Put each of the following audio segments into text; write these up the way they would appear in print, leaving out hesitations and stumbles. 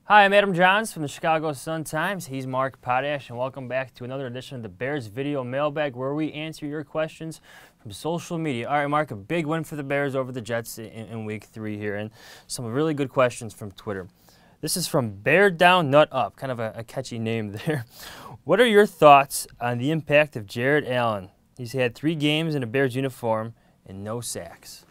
Hi, I'm Adam Johns from the Chicago Sun-Times. He's Mark Potash, and welcome back to another edition of the Bears Video Mailbag, where we answer your questions from social media. All right, Mark, a big win for the Bears over the Jets in Week 3 here, and some really good questions from Twitter. This is from Bear Down Nut Up, kind of a catchy name there. What are your thoughts on the impact of Jared Allen? He's had 3 games in a Bears uniform and no sacks.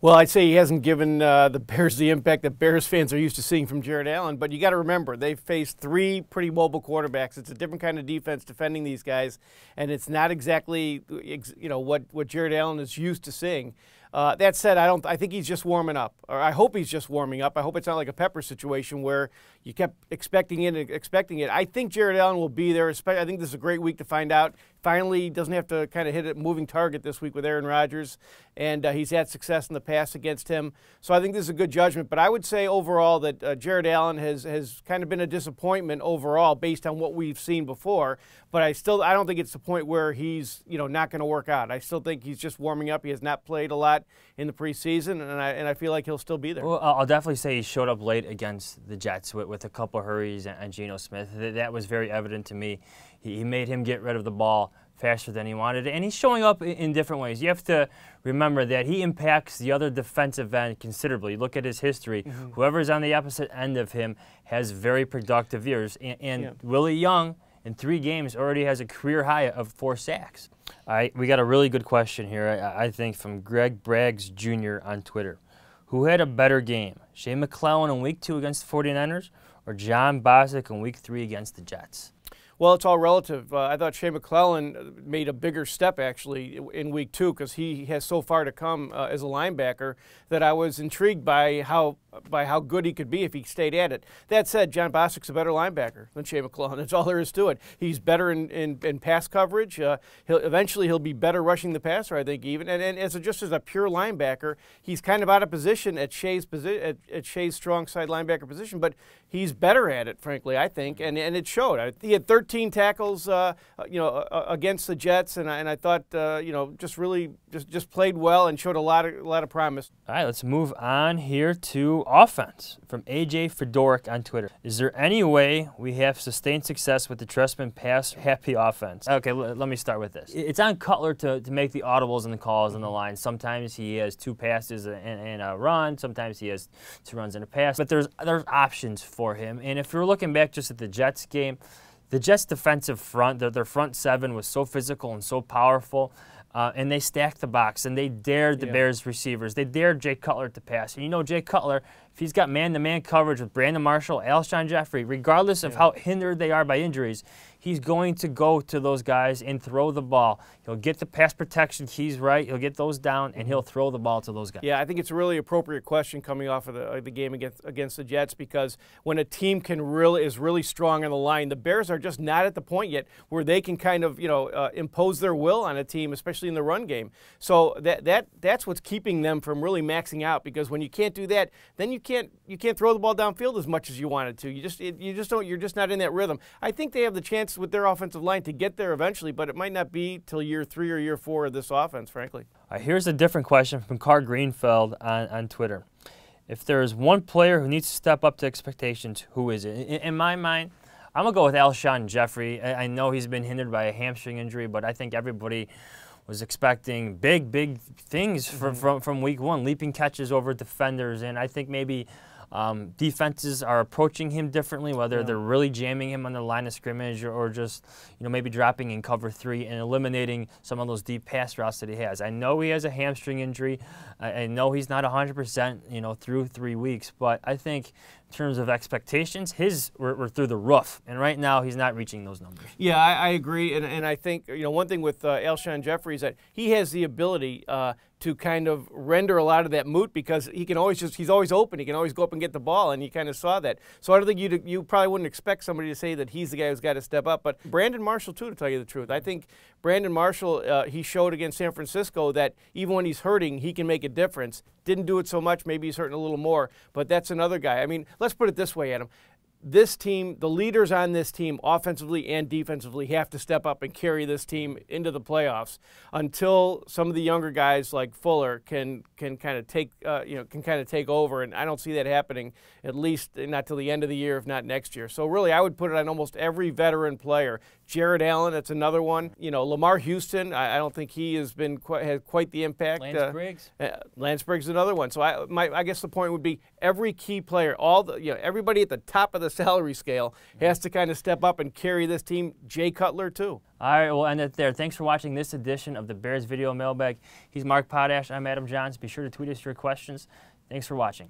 Well, I'd say he hasn't given the Bears the impact that Bears fans are used to seeing from Jared Allen, but you got to remember, they've faced 3 pretty mobile quarterbacks. It's a different kind of defense defending these guys, and it's not exactly what Jared Allen is used to seeing. That said, I think he's just warming up, or I hope he's just warming up. I hope it's not like a Pepper situation where you kept expecting it. I think Jared Allen will be there. I think this is a great week to find out. Finally, he doesn't have to kind of hit a moving target this week with Aaron Rodgers, and he's had success in the past against him. So I think this is a good judgment. But I would say overall that Jared Allen has kind of been a disappointment overall based on what we've seen before. But I don't think it's the point where he's not going to work out. I still think he's just warming up. He has not played a lot in the preseason, and I feel like he'll still be there. Well, I'll definitely say he showed up late against the Jets with a couple of hurries and Geno Smith. That was very evident to me. He made him get rid of the ball faster than he wanted, and he's showing up in different ways. You have to remember that he impacts the other defensive end considerably. You look at his history. Whoever's on the opposite end of him has very productive years, and Willie Young in 3 games already has a career high of 4 sacks. All right, we got a really good question here, I think, from Greg Braggs Jr. on Twitter. Who had a better game, Shea McClellin in Week 2 against the 49ers or John Bostic in Week 3 against the Jets? Well, it's all relative. I thought Shea McClellin made a bigger step, actually, in Week 2 because he has so far to come as a linebacker that I was intrigued by how good he could be if he stayed at it. That said, John Bostic's a better linebacker than Shea McClellin. That's all there is to it. He's better in pass coverage. Eventually he'll be better rushing the passer, I think, even. And just as a pure linebacker, he's kind of out of position at Shea's strong side linebacker position, but he's better at it, frankly, I think, and it showed. He had 13 tackles, against the Jets, and I thought, just played well and showed a lot of promise. All right, let's move on here to offense from AJ Fedoric on Twitter. Is there any way we have sustained success with the Trestman pass-happy offense? Okay, let me start with this. It's on Cutler to make the audibles and the calls on the line. Sometimes he has 2 passes and a run. Sometimes he has 2 runs and a pass. But there's options for him. And if you're looking back just at the Jets game, the Jets' defensive front, their front 7 was so physical and so powerful. And they stacked the box, and they dared the Bears receivers. They dared Jay Cutler to pass. And Jay Cutler, if he's got man-to-man coverage with Brandon Marshall, Alshon Jeffrey, regardless of how hindered they are by injuries, he's going to go to those guys and throw the ball. He'll get the pass protection keys right. He'll get those down, and he'll throw the ball to those guys. Yeah, I think it's a really appropriate question coming off of the game against the Jets, because when a team is really strong on the line, the Bears are just not at the point yet where they can kind of impose their will on a team, especially in the run game. So that's what's keeping them from really maxing out, because when you can't do that, then you can't throw the ball downfield as much as you wanted to. You're just not in that rhythm. I think they have the chance with their offensive line to get there eventually, but it might not be till year 3 or year 4 of this offense, frankly. All right, here's a different question from Carr Greenfeld on Twitter. If there is one player who needs to step up to expectations, who is it? In my mind, I'm going to go with Alshon Jeffrey. I know he's been hindered by a hamstring injury, but I think everybody was expecting big things from Week 1, leaping catches over defenders, and I think maybe defenses are approaching him differently, whether they're really jamming him on the line of scrimmage or just maybe dropping in cover 3 and eliminating some of those deep pass routes that he has. I know he has a hamstring injury. I know he's not 100% through 3 weeks, but I think in terms of expectations, his were through the roof, and right now he's not reaching those numbers. Yeah, I agree, and I think one thing with Alshon Jeffrey is that he has the ability to kind of render a lot of that moot, because he's always open. He can always go up and get the ball, and you kind of saw that. So I don't think you probably wouldn't expect somebody to say that he's the guy who's got to step up. But Brandon Marshall, too, to tell you the truth. I think Brandon Marshall, he showed against San Francisco that even when he's hurting, he can make a difference. Didn't do it so much. Maybe he's hurting a little more, but that's another guy. I mean, let's put it this way, Adam. this team, the leaders on this team, offensively and defensively, have to step up and carry this team into the playoffs until some of the younger guys like Fuller can kind of take take over. And I don't see that happening, at least not till the end of the year, if not next year. So really, I would put it on almost every veteran player. Jared Allen, that's another one. You know, Lamar Houston, I don't think he has been had quite the impact. Lance Briggs. Lance Briggs is another one. So I guess the point would be every key player, everybody at the top of the salary scale has to kind of step up and carry this team. Jay Cutler too. All right, we'll end it there. Thanks for watching this edition of the Bears Video Mailbag. He's Mark Potash. I'm Adam Johns. Be sure to tweet us your questions. Thanks for watching.